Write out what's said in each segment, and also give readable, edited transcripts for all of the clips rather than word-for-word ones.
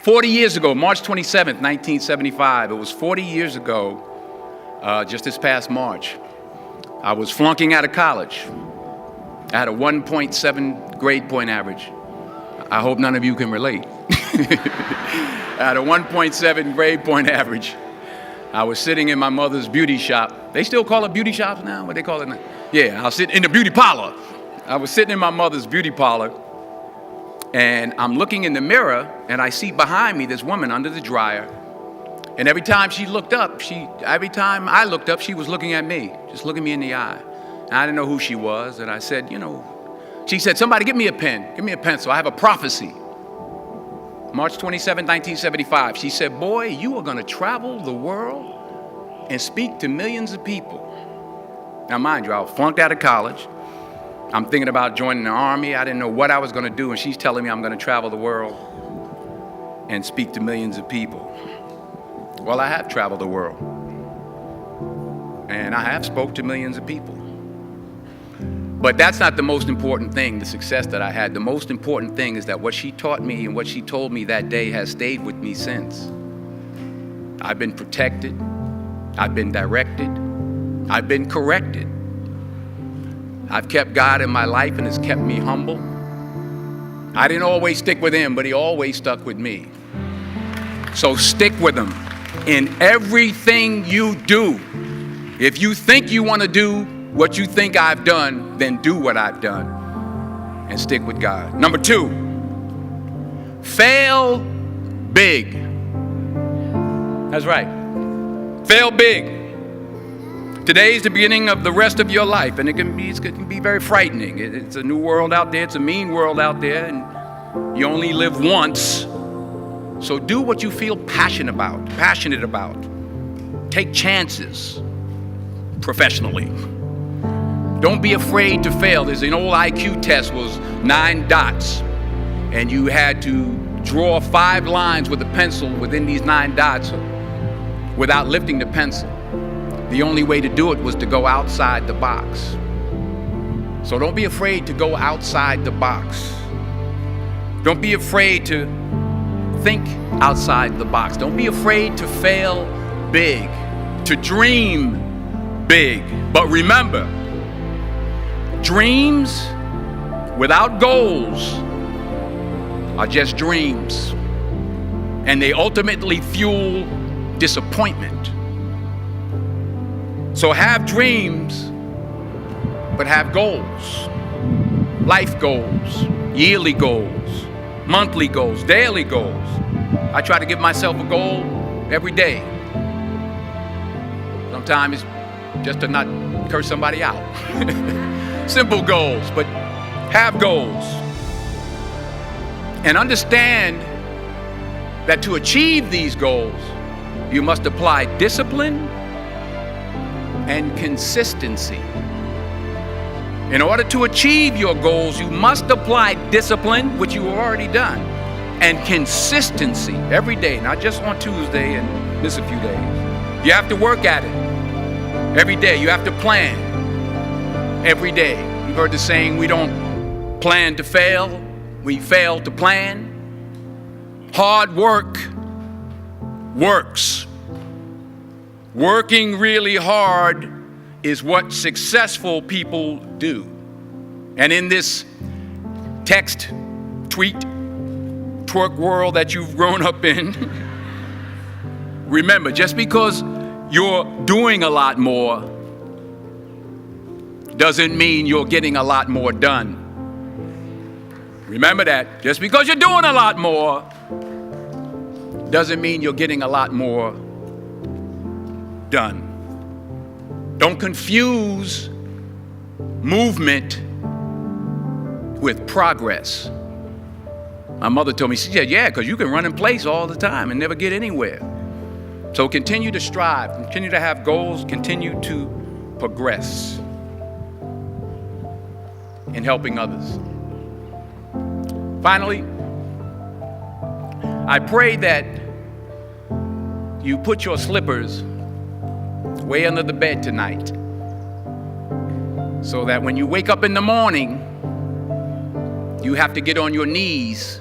40 years ago, March 27th, 1975, it was 40 years ago, just this past March, I was flunking out of college. I had a 1.7 grade point average. I hope none of you can relate. I had a 1.7 grade point average. I was sitting in my mother's beauty shop. They still call it beauty shops now? What they call it now? Yeah, I was sitting in the beauty parlor. I was sitting in my mother's beauty parlor, and I'm looking in the mirror, and I see behind me this woman under the dryer. And every time I looked up, she was looking at me, just looking me in the eye. And I didn't know who she was, and I said, she said, somebody give me a pen, give me a pencil, I have a prophecy. March 27, 1975, she said, boy, you are gonna travel the world and speak to millions of people. Now mind you, I was flunked out of college. I'm thinking about joining the army. I didn't know what I was gonna do, and she's telling me I'm gonna travel the world and speak to millions of people. Well, I have traveled the world, and I have spoke to millions of people. But that's not the most important thing, the success that I had. The most important thing is that what she taught me and what she told me that day has stayed with me since. I've been protected, I've been directed, I've been corrected. I've kept God in my life, and it's kept me humble. I didn't always stick with him, but he always stuck with me. So stick with him in everything you do. If you think you want to do what you think I've done, then do what I've done and stick with God. Number 2, fail big. That's right. Fail big. Today is the beginning of the rest of your life, and it can be very frightening. It's a new world out there. It's a mean world out there, and you only live once. So do what you feel passionate about. Take chances professionally. Don't be afraid to fail. There's an old IQ test, was 9 dots, and you had to draw 5 lines with a pencil within these 9 dots without lifting the pencil. The only way to do it was to go outside the box. So don't be afraid to go outside the box. Don't be afraid to think outside the box. Don't be afraid to fail big, to dream big. But remember, dreams without goals are just dreams, and they ultimately fuel disappointment. So have dreams, but have goals. Life goals, yearly goals, monthly goals, daily goals. I try to give myself a goal every day. Sometimes it's just to not curse somebody out. Simple goals, but have goals. And understand that to achieve these goals, you must apply discipline and consistency. In order to achieve your goals, you must apply discipline, which you have already done, and consistency every day, not just on Tuesday and miss a few days. You have to work at it every day. You have to plan every day. You've heard the saying, we don't plan to fail, we fail to plan. Hard work works. Working really hard is what successful people do. And in this text, tweet, twerk world that you've grown up in, remember, just because you're doing a lot more doesn't mean you're getting a lot more done. Remember that. Just because you're doing a lot more doesn't mean you're getting a lot more done. Don't confuse movement with progress. My mother told me, she said, yeah, because you can run in place all the time and never get anywhere. So continue to strive, continue to have goals, continue to progress in helping others. Finally, I pray that you put your slippers way under the bed tonight, so that when you wake up in the morning, you have to get on your knees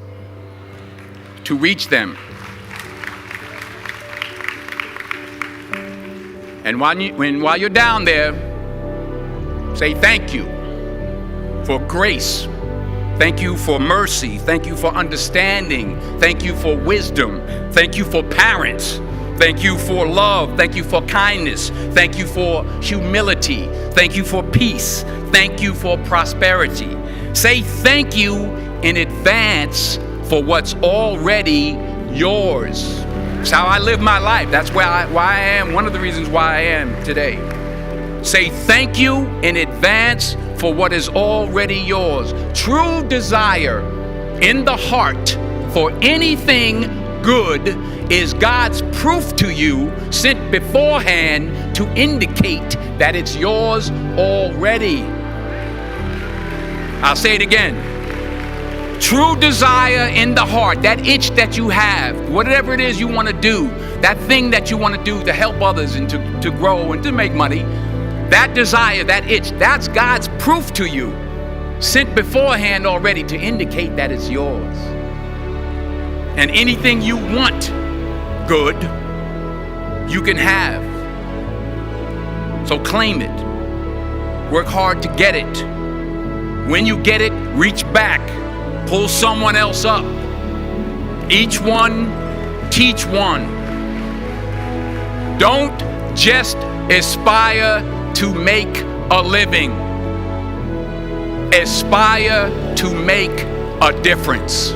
to reach them. And while you're down there, say thank you for grace. Thank you for mercy. Thank you for understanding. Thank you for wisdom. Thank you for parents. Thank you for love. Thank you for kindness. Thank you for humility. Thank you for peace. Thank you for prosperity. Say thank you in advance for what's already yours. It's how I live my life. That's why I am, one of the reasons why I am today. Say thank you in advance for what is already yours. True desire in the heart for anything good is God's proof to you, sent beforehand to indicate that it's yours already. I'll say it again. True desire in the heart, that itch that you have, whatever it is you want to do, that thing that you want to do to help others and to grow and to make money, that desire, that itch, that's God's proof to you, sent beforehand already to indicate that it's yours. And anything you want good, you can have. So claim it. Work hard to get it. When you get it, reach back. Pull someone else up. Each one, teach one. Don't just aspire to make a living. Aspire to make a difference.